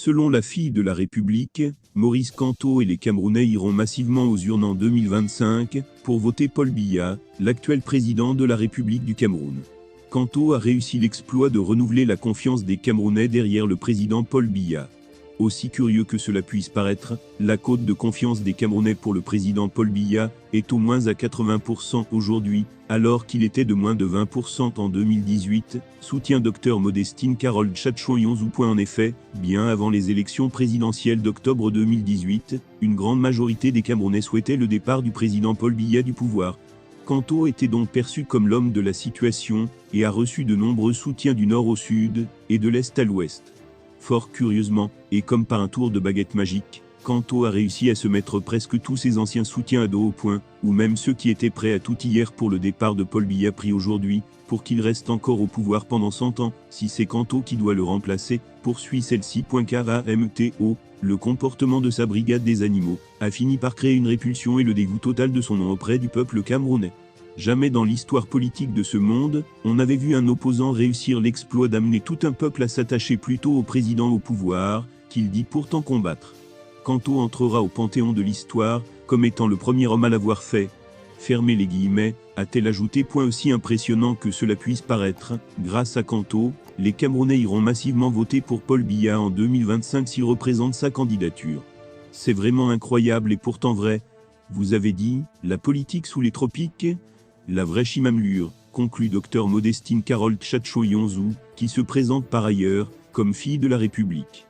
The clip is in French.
Selon la fille de la République, Maurice Kamto et les Camerounais iront massivement aux urnes en 2025 pour voter Paul Biya, l'actuel président de la République du Cameroun. Kamto a réussi l'exploit de renouveler la confiance des Camerounais derrière le président Paul Biya. Aussi curieux que cela puisse paraître, la cote de confiance des Camerounais pour le président Paul Biya est au moins à 80% aujourd'hui, alors qu'il était de moins de 20% en 2018, soutient Dr Modestine Carole Tchatchoyonzou. En effet, bien avant les élections présidentielles d'octobre 2018, une grande majorité des Camerounais souhaitaient le départ du président Paul Biya du pouvoir. Kamto était donc perçu comme l'homme de la situation, et a reçu de nombreux soutiens du nord au sud, et de l'est à l'ouest. Fort curieusement, et comme par un tour de baguette magique, Kamto a réussi à se mettre presque tous ses anciens soutiens à dos au point, ou même ceux qui étaient prêts à tout hier pour le départ de Paul Biya pris aujourd'hui, pour qu'il reste encore au pouvoir pendant 100 ans, si c'est Kamto qui doit le remplacer, poursuit celle-ci. KAMTO, le comportement de sa brigade des animaux, a fini par créer une répulsion et le dégoût total de son nom auprès du peuple camerounais. Jamais dans l'histoire politique de ce monde, on n'avait vu un opposant réussir l'exploit d'amener tout un peuple à s'attacher plutôt au président au pouvoir, qu'il dit pourtant combattre. Kamto entrera au panthéon de l'histoire, comme étant le premier homme à l'avoir fait. Fermez les guillemets, a-t-elle ajouté. Aussi impressionnant que cela puisse paraître, grâce à Kamto, les Camerounais iront massivement voter pour Paul Biya en 2025 s'il représente sa candidature. C'est vraiment incroyable et pourtant vrai. Vous avez dit, la politique sous les tropiques ? La vraie chimamlure, conclut Dr Modestine Carole Tchatchoyonzou, qui se présente par ailleurs comme fille de la République.